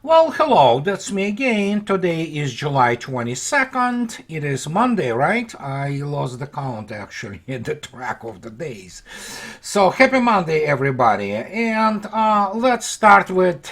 Well, hello, that's me again. Today is July 22nd. It is Monday, right? I lost the count actually, the track of the days. So, happy Monday, everybody. And let's start with,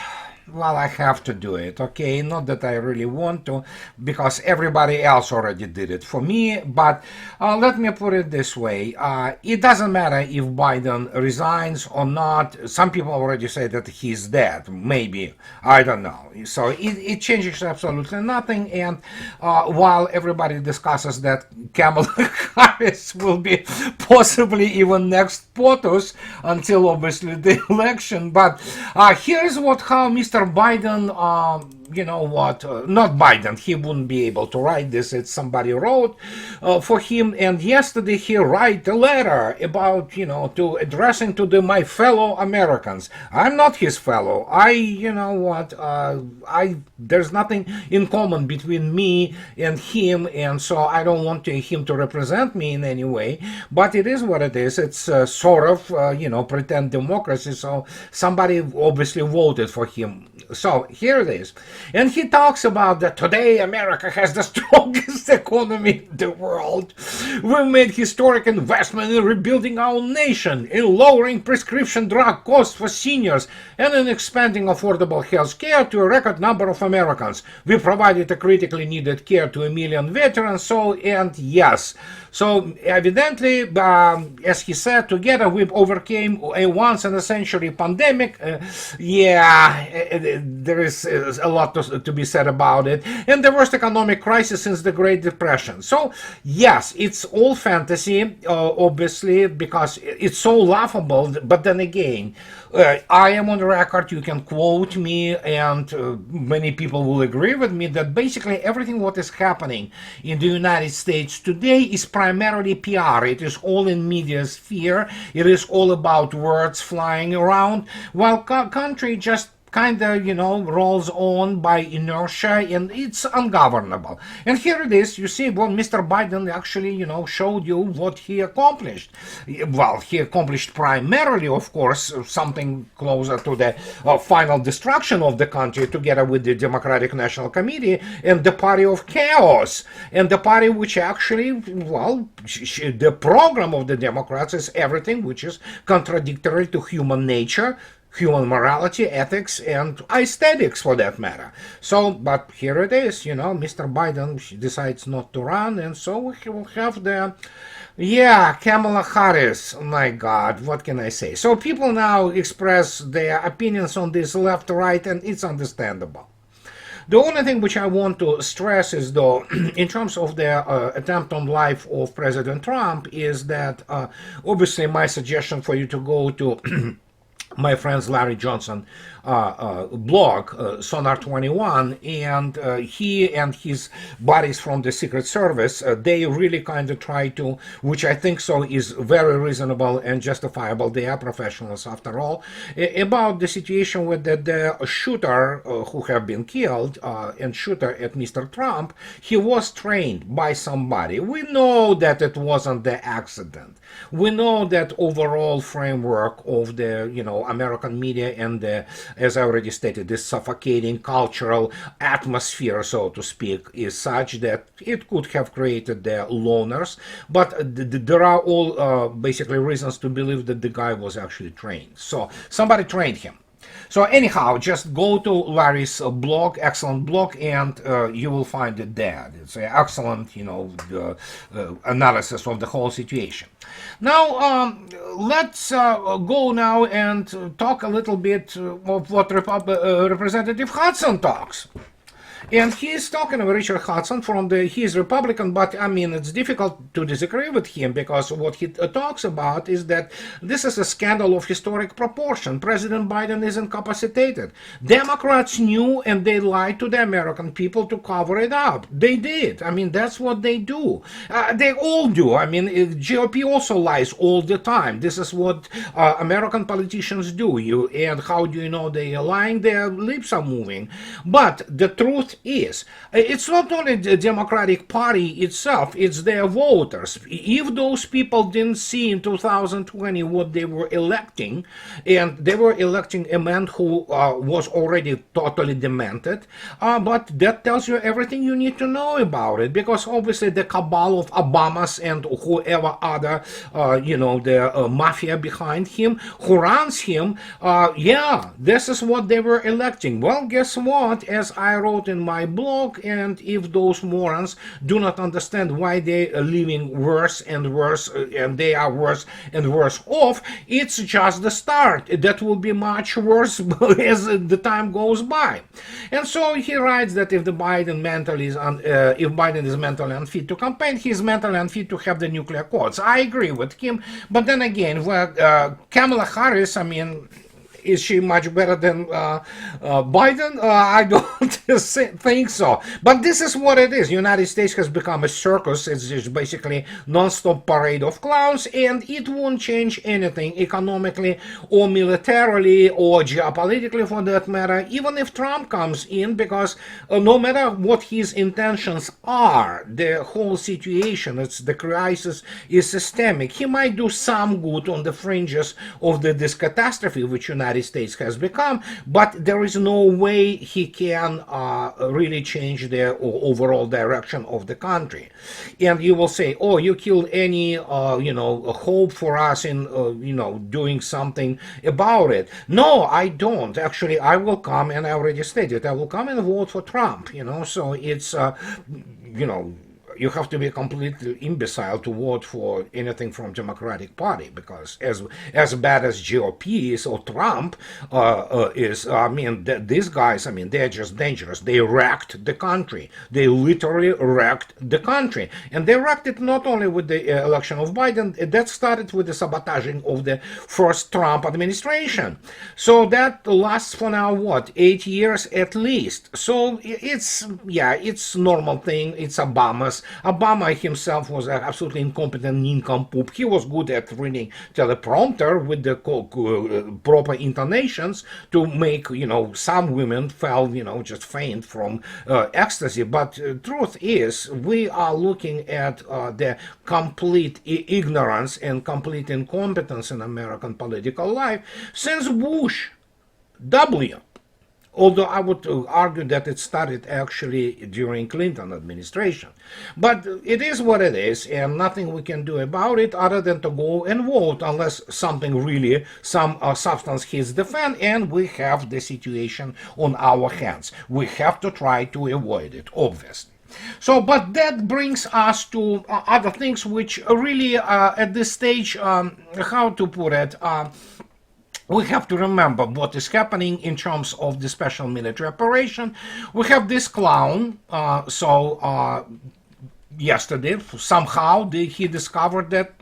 well, I have to do it, okay? Not that I really want to, because everybody else already did it for me, but let me put it this way. It doesn't matter if Biden resigns or not. Some people already say that he's dead, maybe. I don't know. So it changes absolutely nothing, and while everybody discusses that Kamala Harris will be possibly even next POTUS until obviously the election, but here's how Mr. Biden, not Biden, he wouldn't be able to write this, it's somebody wrote for him, and yesterday he wrote a letter about, to addressing to my fellow Americans. I'm not his fellow. There's nothing in common between me and him, and so I don't want him to represent me in any way, but it is what it is. It's sort of, pretend democracy, so somebody obviously voted for him. So here it is. And he talks about that today America has the strongest economy in the world. We made historic investment in rebuilding our nation, in lowering prescription drug costs for seniors, and in expanding affordable health care to a record number of Americans. We provided a critically needed care to 1 million veterans, and yes. So evidently, as he said, together we overcame a once-in-a-century pandemic. There is a lot to be said about it. And the worst economic crisis since the Great Depression. So, yes, it's all fantasy, obviously, because it's so laughable. But then again, I am on the record, you can quote me, and many people will agree with me that basically everything what is happening in the United States today is primarily PR. It is all in media sphere. It is all about words flying around, while country just kind of, rolls on by inertia, and it's ungovernable. And here it is, you see, well, Mr. Biden actually, showed you what he accomplished. Well, he accomplished primarily, of course, something closer to the final destruction of the country together with the Democratic National Committee and the Party of Chaos. And the party which actually, well, the program of the Democrats is everything which is contradictory to human nature, human morality, ethics, and aesthetics for that matter. So, but here it is, Mr. Biden decides not to run, and so we will have Kamala Harris. My God, what can I say? So people now express their opinions on this left, right, and it's understandable. The only thing which I want to stress is, though, in terms of the attempt on life of President Trump, is that obviously my suggestion for you to go to my friend's Larry Johnson blog, Sonar 21, and he and his buddies from the Secret Service, they really kind of try to, which I think so is very reasonable and justifiable, they are professionals after all, about the situation with the shooter who have been killed, and shooter at Mr. Trump, he was trained by somebody. We know that it wasn't the accident. We know that overall framework of the, American media and the, as I already stated, this suffocating cultural atmosphere, so to speak, is such that it could have created the loners, but there are all basically reasons to believe that the guy was actually trained. So somebody trained him. So anyhow, just go to Larry's blog, excellent blog, and you will find it there. It's an excellent, analysis of the whole situation. Now, let's go now and talk a little bit of what Representative Hudson talks. And he's talking about Richard Hudson he's Republican, but I mean, it's difficult to disagree with him because what he talks about is that this is a scandal of historic proportion. President Biden is incapacitated. Democrats knew and they lied to the American people to cover it up. They did. I mean, that's what they do. They all do. I mean, GOP also lies all the time. This is what American politicians do. And how do you know they are lying? Their lips are moving. But the truth truth is, it's not only the Democratic Party itself, it's their voters. If those people didn't see in 2020 what they were electing, and they were electing a man who was already totally demented, but that tells you everything you need to know about it, because obviously the cabal of Obamas and whoever other, the mafia behind him, who runs him, this is what they were electing. Well, guess what? As I wrote in my blog, and if those morons do not understand why they are living worse and worse, and they are worse and worse off, it's just the start. That will be much worse as the time goes by. And so he writes that if Biden is mentally unfit to campaign, he's mentally unfit to have the nuclear codes. I agree with him, but then again, Kamala Harris, is she much better than Biden? I don't think so. But this is what it is. United States has become a circus. It's just basically non-stop parade of clowns, and it won't change anything economically or militarily or geopolitically for that matter, even if Trump comes in, because no matter what his intentions are, the whole situation, the crisis is systemic. He might do some good on the fringes of this catastrophe which United States has become, but there is no way he can really change the overall direction of the country. And you will say, oh, you killed any hope for us in doing something about it. No, I don't. Actually, I will come, and I already stated, I will come and vote for Trump. So it's you have to be completely imbecile to vote for anything from Democratic Party, because as bad as GOP is or Trump is, these guys, they're just dangerous. They wrecked the country. They literally wrecked the country. And they wrecked it not only with the election of Biden, that started with the sabotaging of the first Trump administration. So that lasts for now, 8 years at least. So it's normal thing. It's Obama himself was an absolutely incompetent nincompoop. He was good at reading teleprompter with the proper intonations to make, some women fell, just faint from ecstasy. But truth is, we are looking at the complete ignorance and complete incompetence in American political life since Bush W. Although I would argue that it started actually during Clinton administration. But it is what it is, and nothing we can do about it other than to go and vote unless something really, some substance hits the fan, and we have the situation on our hands. We have to try to avoid it, obviously. So, but that brings us to other things which really, at this stage, how to put it, we have to remember what is happening in terms of the special military operation. We have this clown, yesterday, somehow he discovered that,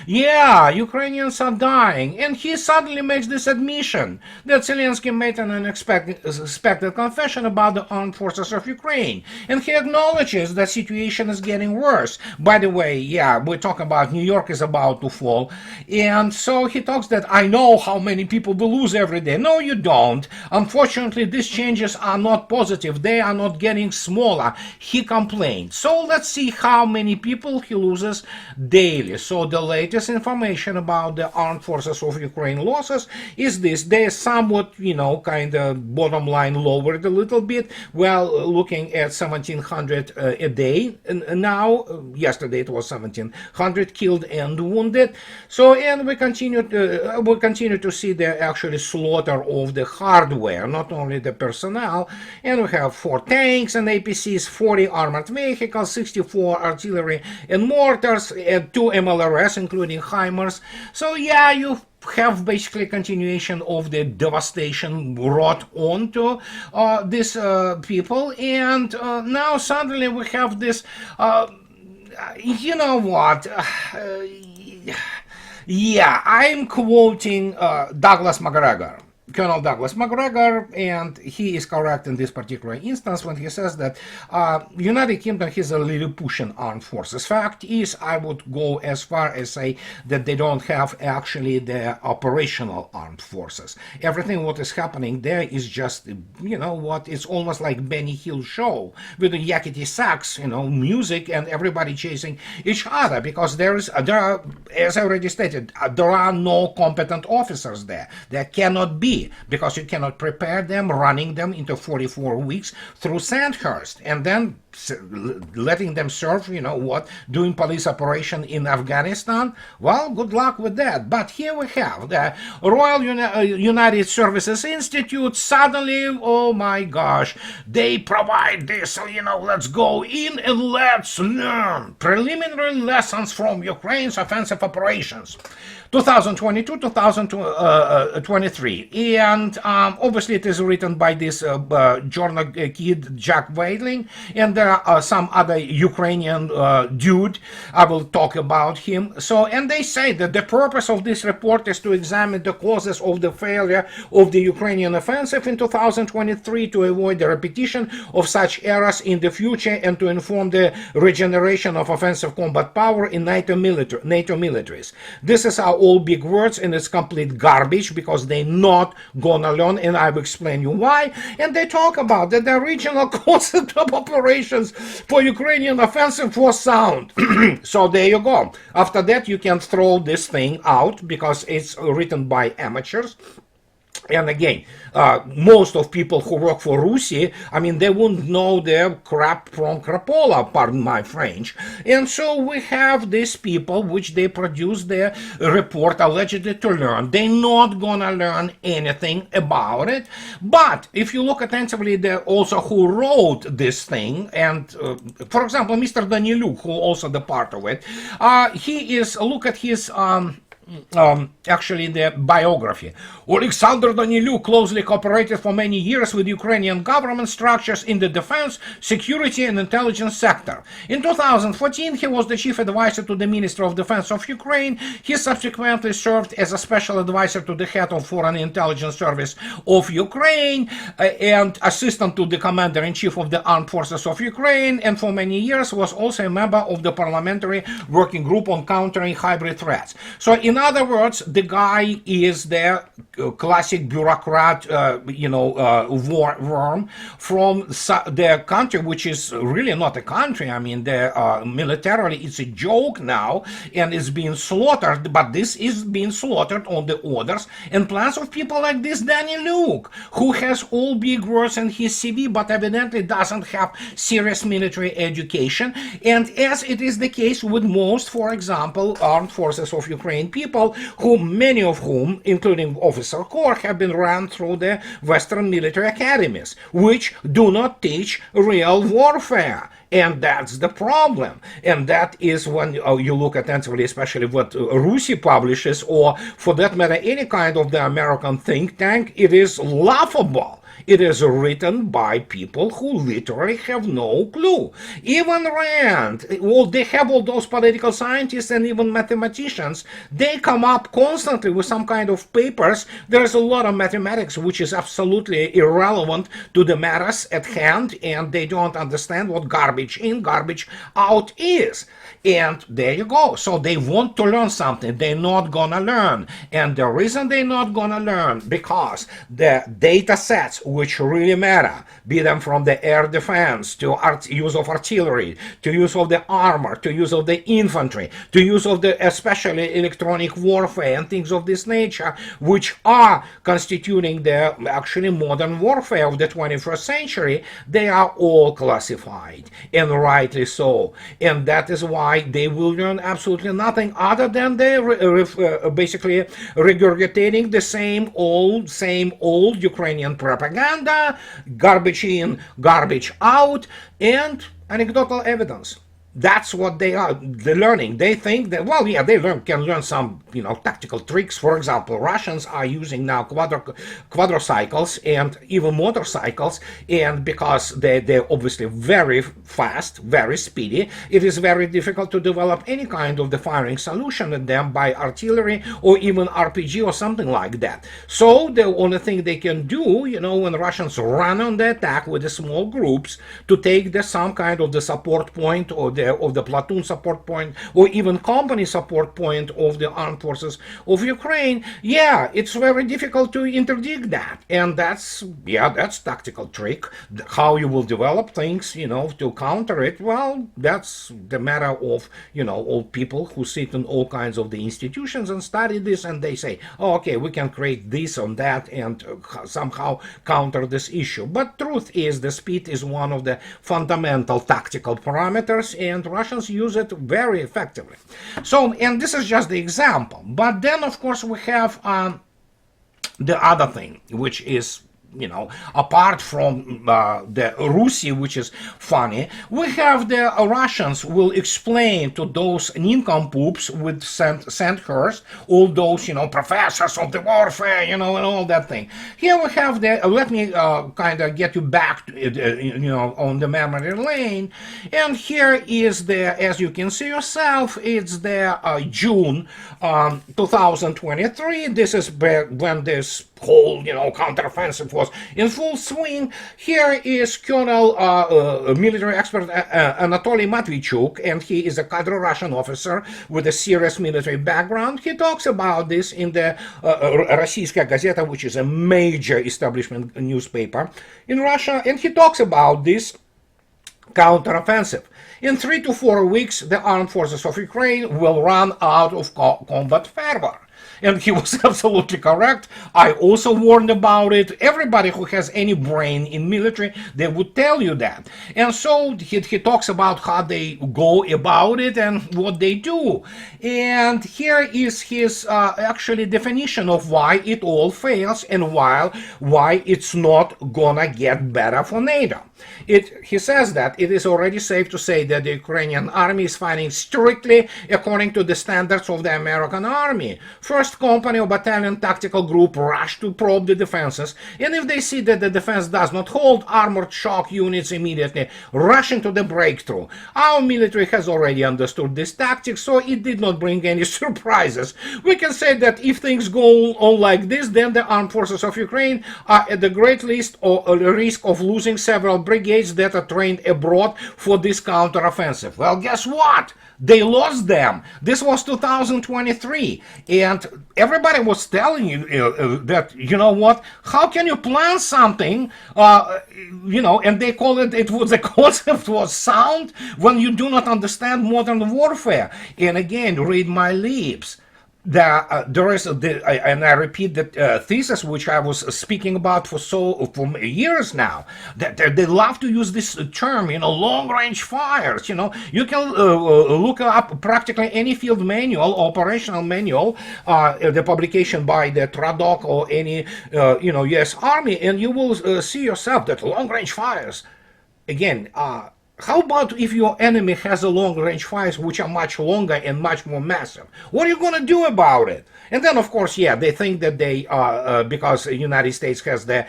Ukrainians are dying. And he suddenly makes this admission that Zelensky made an unexpected confession about the armed forces of Ukraine. And he acknowledges the situation is getting worse. By the way, we talk about New York is about to fall. And so he talks that I know how many people we lose every day. No, you don't. Unfortunately, these changes are not positive. They are not getting smaller. He complained. So let's see how many people he loses daily. So the latest information about the armed forces of Ukraine losses is this. They somewhat, kind of bottom line lowered a little bit. Well, looking at 1,700 a day. Now, yesterday it was 1,700 killed and wounded. So, and we continue to see the actually slaughter of the hardware, not only the personnel. And we have 4 tanks and APCs, 40 armored vehicles, 64 artillery and mortars, and 2 MLRS, including HIMARS. So you have basically continuation of the devastation brought onto these people. And now suddenly we have this, you know what? I'm quoting Douglas McGregor. Colonel Douglas McGregor, and he is correct in this particular instance when he says that United Kingdom has a Lilliputian armed forces. Fact is, I would go as far as say that they don't have actually the operational armed forces. Everything what is happening there is just, you know what, it's almost like Benny Hill show with the yakety sax, you know, music and everybody chasing each other, because there are, as I already stated, there are no competent officers there. There cannot be, because you cannot prepare them, running them into 44 weeks through Sandhurst and then letting them serve, you know what, doing police operation in Afghanistan. Well, good luck with that. But here we have the Royal United Services Institute. Suddenly, oh my gosh, they provide this, you know, let's go in and let's learn preliminary lessons from Ukraine's offensive operations 2022-2023, and obviously it is written by this journal kid Jack Wadling, and there are some other Ukrainian dude. I will talk about him. So, and they say that the purpose of this report is to examine the causes of the failure of the Ukrainian offensive in 2023 to avoid the repetition of such errors in the future and to inform the regeneration of offensive combat power in NATO militaries. This is our all big words, and it's complete garbage because they're not gonna learn, and I will explain you why. And they talk about that the original concept of operations for Ukrainian offensive was sound. So there you go. After that, you can throw this thing out because it's written by amateurs. And again, most of people who work for Rusi, I mean, they wouldn't know their crap from crapola, pardon my French. And so we have these people which they produce their report allegedly to learn. They're not gonna learn anything about it. But if you look attentively, they also who wrote this thing, and for example, Mr. Daniluk, who also the part of it, he is, look at his actually the biography. Alexander Daniluk closely cooperated for many years with Ukrainian government structures in the defense, security and intelligence sector. In 2014, he was the chief advisor to the Minister of Defense of Ukraine. He subsequently served as a special advisor to the head of Foreign Intelligence Service of Ukraine and assistant to the commander-in-chief of the Armed Forces of Ukraine, and for many years was also a member of the parliamentary working group on countering hybrid threats. So in other words, the guy is the classic bureaucrat, worm from the country, which is really not a country. I mean, militarily it's a joke now, and it's being slaughtered, but this is being slaughtered on the orders and plans of people like this Daniluk, who has all big words in his CV, but evidently doesn't have serious military education. And as it is the case with most, for example, armed forces of Ukraine people, who many of whom, including officer corps, have been run through the Western military academies, which do not teach real warfare. And that's the problem. And that is when you look attentively, especially what Rusi publishes, or for that matter, any kind of the American think tank, it is laughable. It is written by people who literally have no clue. Even Rand, well, they have all those political scientists and even mathematicians. They come up constantly with some kind of papers. There is a lot of mathematics which is absolutely irrelevant to the matters at hand, and they don't understand what garbage in, garbage out is. And there you go. So they want to learn something. They're not gonna learn. And the reason they're not gonna learn, because the data sets which really matter, be them from the air defense, to use of artillery, to use of the armor, to use of the infantry, to use of the especially electronic warfare and things of this nature, which are constituting the actually modern warfare of the 21st century, they are all classified, and rightly so. And that is why they will learn absolutely nothing other than they basically regurgitating the same old Ukrainian propaganda, garbage in, garbage out, and anecdotal evidence. That's what they are. They're learning. They think that, well, yeah, they can learn some, tactical tricks. For example, Russians are using now quadricycles and even motorcycles, and because they're obviously very fast, very speedy, it is very difficult to develop any kind of the firing solution in them by artillery or even RPG or something like that. So the only thing they can do, when Russians run on the attack with the small groups to take some kind of the support point or the platoon support point or even company support point of the armed forces of Ukraine, yeah, it's very difficult to interdict that. And that's tactical trick. How you will develop things, to counter it, well, that's the matter of, all people who sit in all kinds of the institutions and study this, and they say, oh, okay, we can create this on that and somehow counter this issue. But truth is, the speed is one of the fundamental tactical parameters, and Russians use it very effectively. So, and this is just the example. But then, of course, we have the other thing, which is, apart from the Rusi, which is funny, we have the Russians will explain to those nincompoops with Sandhurst, all those, professors of the warfare, and all that thing. Here we have let me kind of get you back, on the memory lane. And here is as you can see yourself, it's the June 2023. This is when this whole, counteroffensive was in full swing. Here is Colonel military expert Anatoly Matvichuk, and he is a cadre Russian officer with a serious military background. He talks about this in the Российская Gazeta, which is a major establishment newspaper in Russia, and he talks about this counteroffensive. In 3 to 4 weeks, the armed forces of Ukraine will run out of combat fervor. And he was absolutely correct. I also warned about it. Everybody who has any brain in military, they would tell you that. And so he talks about how they go about it and what they do. And here is his actually definition of why it all fails and why it's not gonna get better for NATO. He says that it is already safe to say that the Ukrainian army is fighting strictly according to the standards of the American army. First company or battalion tactical group rush to probe the defenses, and if they see that the defense does not hold, armored shock units immediately rush into the breakthrough. Our military has already understood this tactic, so it did not bring any surprises. We can say that if things go on like this, then the armed forces of Ukraine are at the great risk of losing several brigades that are trained abroad for this counteroffensive. Well, guess what? They lost them. This was 2023, and everybody was telling you that, what, how can you plan something, and they call it, the concept was sound when you do not understand modern warfare. And again, read my lips. There is, and I repeat that thesis which I was speaking about for years now. That they love to use this term, long-range fires. You can look up practically any field manual, operational manual, the publication by the TRADOC or any, U.S. Army, and you will see yourself that long-range fires. Again, how about if your enemy has a long-range fires which are much longer and much more massive? What are you going to do about it? And then, of course, they think that they, because the United States has the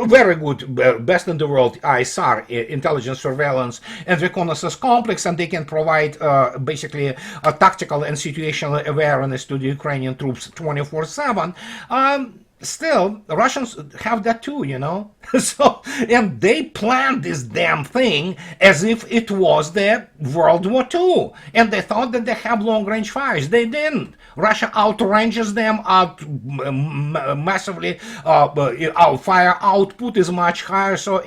very good, best in the world ISR, intelligence, surveillance, and reconnaissance complex, and they can provide basically a tactical and situational awareness to the Ukrainian troops 24/7. Still, the Russians have that too, So, and they planned this damn thing as if it was the World War II. And they thought that they have long-range fires. They didn't. Russia outranges them massively. Our fire output is much higher. So,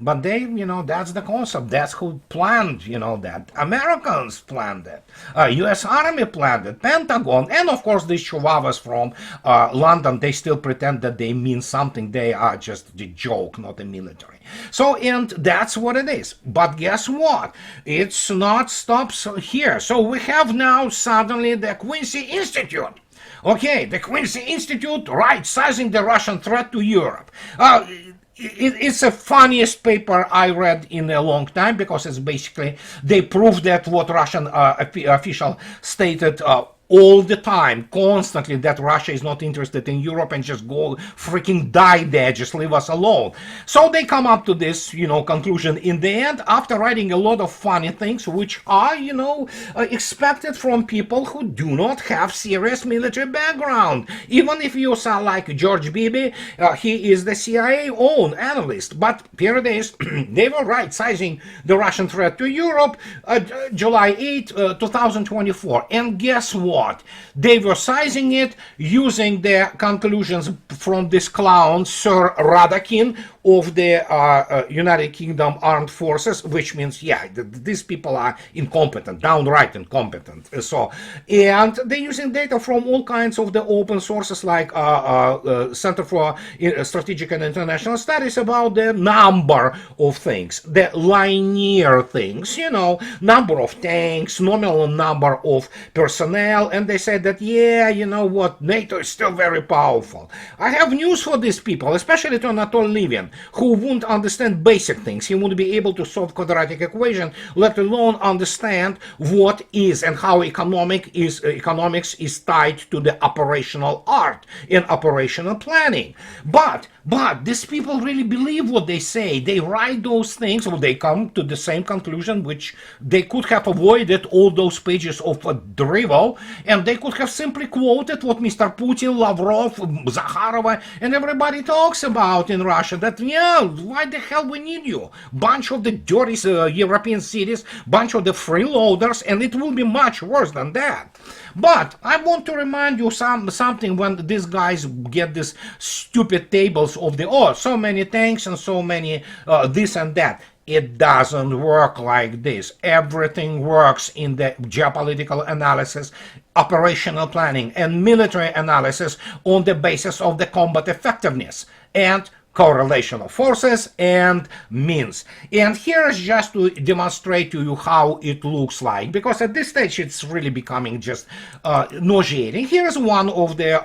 but they, that's the concept. That's who planned, that. Americans planned it. U.S. Army planned it. Pentagon. And, of course, these chihuahuas from London, they still pretend that they mean something. They are just the joke, not the military. So, and that's what it is. But guess what? It's not stops here. So we have now suddenly the Quincy Institute. Okay, the Quincy Institute right-sizing the Russian threat to Europe. it's the funniest paper I read in a long time, because it's basically they prove that what Russian official stated all the time, constantly, that Russia is not interested in Europe and just go freaking die there, just leave us alone. So they come up to this, conclusion in the end, after writing a lot of funny things, which are, expected from people who do not have serious military background. Even if you sound like George Bibi, he is the CIA own analyst. But here it is, they were right-sizing the Russian threat to Europe, July 8, 2024. And guess what? They were sizing it using the conclusions from this clown, Sir Radakin, of the United Kingdom Armed Forces, which means, yeah, these people are incompetent, downright incompetent. And they're using data from all kinds of the open sources, like Center for Strategic and International Studies, about the number of things, the linear things, number of tanks, nominal number of personnel, and they said that, yeah, you know what, NATO is still very powerful. I have news for these people, especially to Anatol Livin, who won't understand basic things. He won't be able to solve quadratic equation, let alone understand what is and how economics is tied to the operational art and operational planning. But these people really believe what they say. They write those things, or they come to the same conclusion, which they could have avoided all those pages of drivel, and they could have simply quoted what Mr. Putin, Lavrov, Zakharova, and everybody talks about in Russia, that, yeah, why the hell we need you? Bunch of the dirty European cities, bunch of the freeloaders, and it will be much worse than that. But I want to remind you something when these guys get these stupid tables of the, so many tanks and so many this and that. It doesn't work like this. Everything works in the geopolitical analysis, operational planning, and military analysis on the basis of the combat effectiveness and correlation of forces and means. And here is just to demonstrate to you how it looks like, because at this stage it's really becoming just nauseating. Here's one of the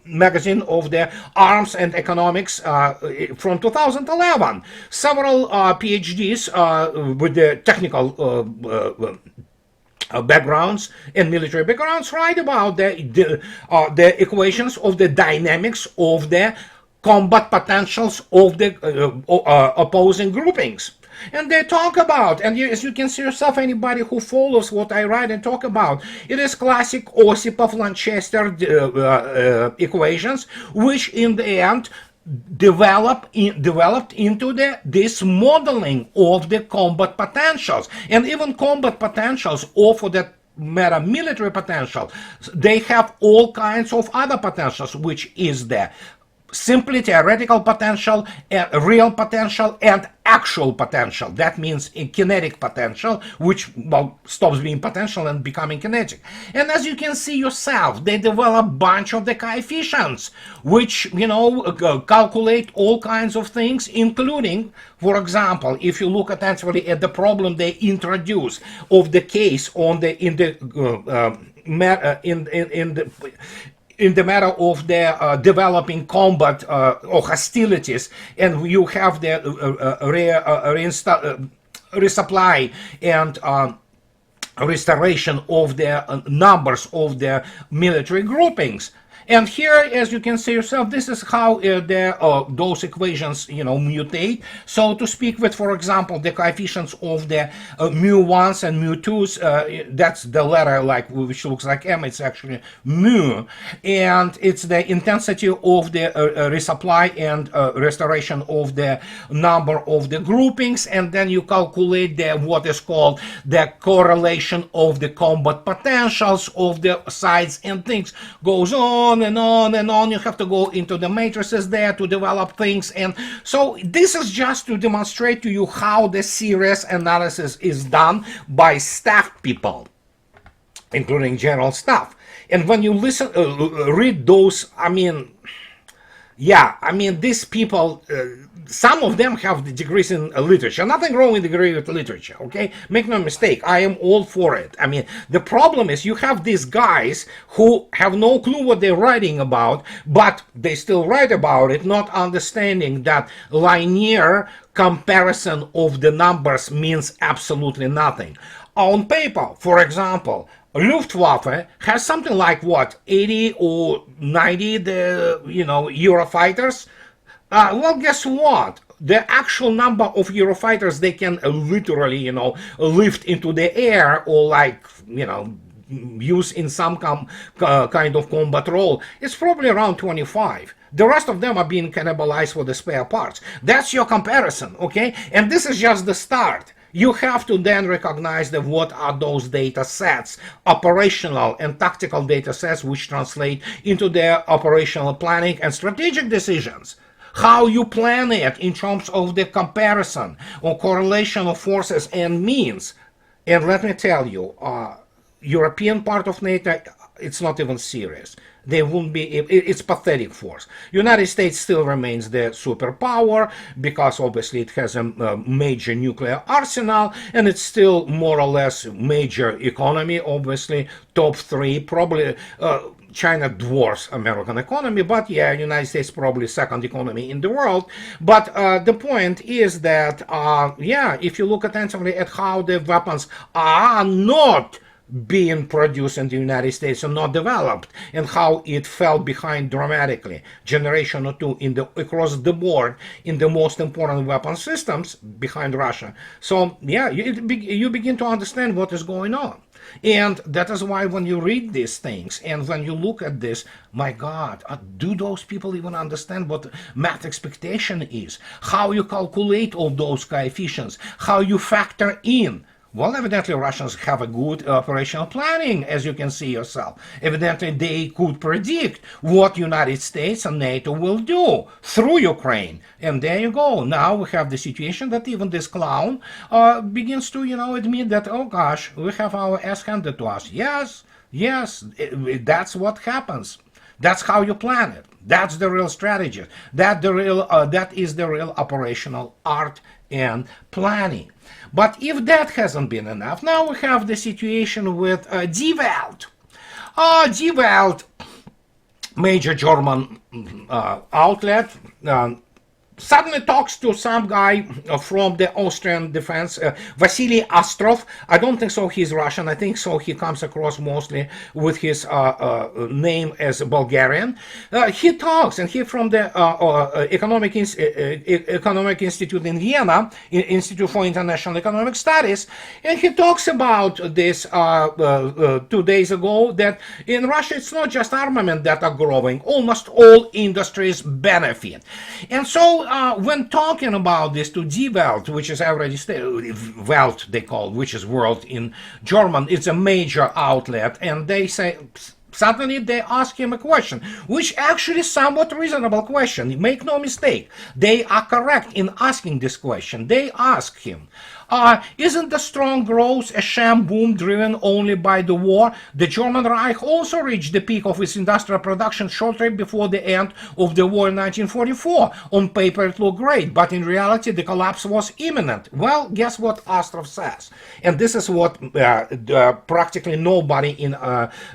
magazine of the Arms and Economics from 2011. Several PhDs with the technical backgrounds and military backgrounds write about the equations of the dynamics of the combat potentials of the opposing groupings. And they talk about, and as you can see yourself, anybody who follows what I write and talk about, it is classic Osipov-Lanchester equations, which in the end developed into this modeling of the combat potentials. And even combat potentials, or for that matter military potential, they have all kinds of other potentials, which is the simply theoretical potential, real potential, and actual potential. That means a kinetic potential, which, well, stops being potential and becoming kinetic. And as you can see yourself, they develop a bunch of the coefficients, which, calculate all kinds of things, including, for example, if you look attentively at the problem they introduce of the case on the in the matter of the developing combat or hostilities, and you have the resupply and restoration of the numbers of the military groupings. And here, as you can see yourself, this is how those equations, mutate. So to speak with, for example, the coefficients of the mu1s and mu2s, that's the letter which looks like M, it's actually mu. And it's the intensity of the resupply and restoration of the number of the groupings. And then you calculate what is called the correlation of the combat potentials of the sides, and things goes on and on and on. You have to go into the matrices there to develop things. And so this is just to demonstrate to you how the serious analysis is done by staff people, including general staff. And when you read those, Yeah, I mean, these people, some of them have the degrees in literature. Nothing wrong with degree with literature, okay? Make no mistake, I am all for it. I mean, the problem is you have these guys who have no clue what they're writing about, but they still write about it, not understanding that linear comparison of the numbers means absolutely nothing. On paper, for example, Luftwaffe has something like what, 80 or 90 Eurofighters. Well, guess what? The actual number of Eurofighters they can literally, lift into the air or use in some kind of combat role, it's probably around 25. The rest of them are being cannibalized for the spare parts. That's your comparison, okay? And this is just the start. You have to then recognize that what are those data sets, operational and tactical data sets, which translate into their operational planning and strategic decisions. How you plan it in terms of the comparison or correlation of forces and means. And let me tell you, European part of NATO, it's not even serious. They won't be, it's pathetic force. United States still remains the superpower because obviously it has a major nuclear arsenal and it's still more or less major economy, obviously top three, probably China dwarfs American economy, but yeah, United States probably second economy in the world. But the point is that, yeah, if you look attentively at how the weapons are not being produced in the United States and not developed, and how it fell behind dramatically, generation or two across the board in the most important weapon systems behind Russia. So yeah, you begin to understand what is going on. And that is why when you read these things and when you look at this, my God, do those people even understand what math expectation is? How you calculate all those coefficients? How you factor in? Well, evidently Russians have a good operational planning, as you can see yourself. Evidently they could predict what United States and NATO will do through Ukraine. And there you go. Now we have the situation that even this clown begins to, admit that, oh gosh, we have our ass handed to us. Yes, that's what happens. That's how you plan it. That's the real strategy. That is the real operational art and planning. But if that hasn't been enough, now we have the situation with Die Welt. Die Welt, major German outlet, suddenly talks to some guy from the Austrian defense, Vasily Ostrov. I don't think so he's Russian. I think so he comes across mostly with his name as Bulgarian. He talks, and he from the Economic Institute in Vienna, Institute for International Economic Studies, and he talks about this 2 days ago, that in Russia it's not just armament that are growing, almost all industries benefit. And so when talking about this to Die Welt, which is already Welt they call, which is world in German, it's a major outlet, and they say, suddenly they ask him a question, which actually is somewhat reasonable question. Make no mistake, they are correct in asking this question. They ask him, isn't the strong growth a sham boom driven only by the war? The German Reich also reached the peak of its industrial production shortly before the end of the war in 1944. On paper it looked great, but in reality the collapse was imminent. Well, guess what Ostrov says? And this is what practically nobody in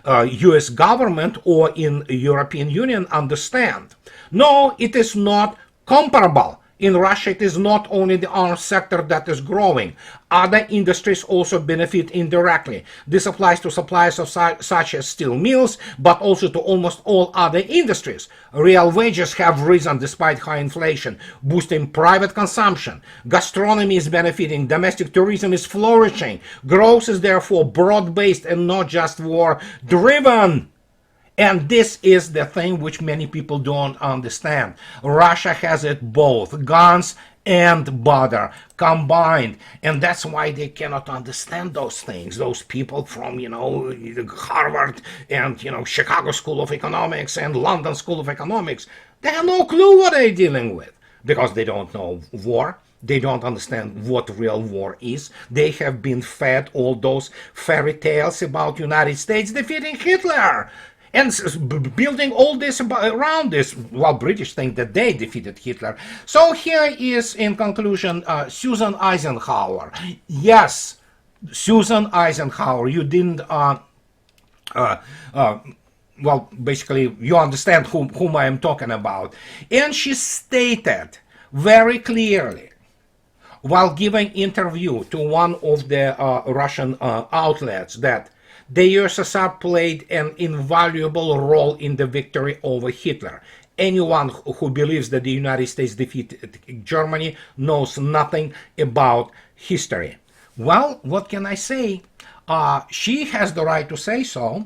US government or in European Union understand. No, it is not comparable. In Russia, it is not only the arms sector that is growing. Other industries also benefit indirectly. This applies to suppliers of such as steel mills, but also to almost all other industries. Real wages have risen despite high inflation, boosting private consumption. Gastronomy is benefiting. Domestic tourism is flourishing. Growth is therefore broad-based and not just war-driven. And this is the thing which many people don't understand. Russia has it both, guns and butter combined. And that's why they cannot understand those things. Those people from, Harvard and, Chicago School of Economics and London School of Economics, they have no clue what they're dealing with because they don't know war. They don't understand what real war is. They have been fed all those fairy tales about United States defeating Hitler. and building all this around this, while British think that they defeated Hitler. So here is, in conclusion, Susan Eisenhower. Yes, Susan Eisenhower, you didn't, well, basically, you understand whom I am talking about. And she stated very clearly, while giving interview to one of the Russian outlets, that the USSR played an invaluable role in the victory over Hitler. Anyone who believes that the United States defeated Germany knows nothing about history. Well, what can I say? She has the right to say so.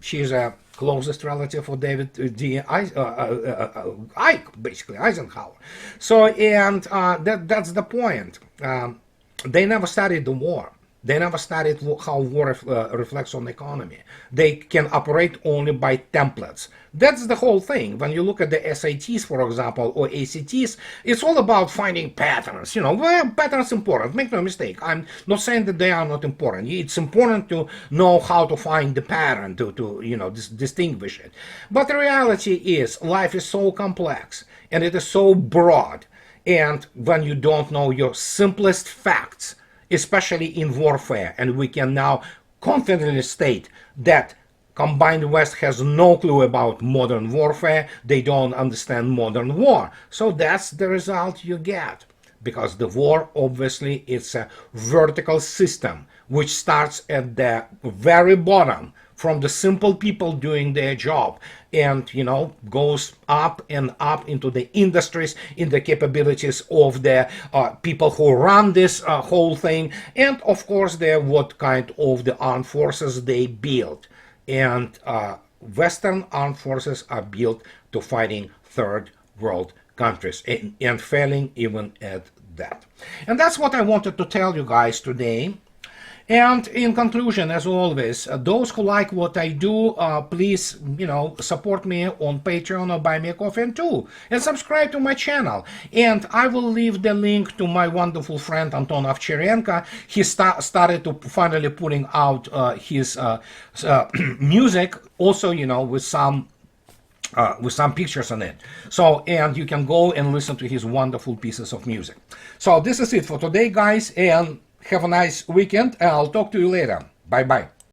She's a closest relative of David Ike, basically, Eisenhower. So, and that's the point. They never studied the war. They never studied how war reflects on the economy. They can operate only by templates. That's the whole thing. When you look at the SATs, for example, or ACTs, it's all about finding patterns. You know, well, patterns important. Make no mistake. I'm not saying that they are not important. It's important to know how to find the pattern to you know, distinguish it. But the reality is, life is so complex and it is so broad. And when you don't know your simplest facts, especially in warfare, and we can now confidently state that combined West has no clue about modern warfare, they don't understand modern war. So that's the result you get. Because the war, obviously, it's a vertical system, which starts at the very bottom, from the simple people doing their job, and, you know, goes up and up into the industries, in the capabilities of the people who run this whole thing, and of course what kind of the armed forces they build. And Western armed forces are built to fighting third world countries, and failing even at that. And that's what I wanted to tell you guys today. And in conclusion, as always, those who like what I do, please, you know, support me on Patreon or buy me a coffee too, and subscribe to my channel. And I will leave the link to my wonderful friend Anton Ovcharenko. He started to finally putting out his music, also, you know, with some pictures on it. So, and you can go and listen to his wonderful pieces of music. So this is it for today, guys, and have a nice weekend. I'll talk to you later. Bye-bye.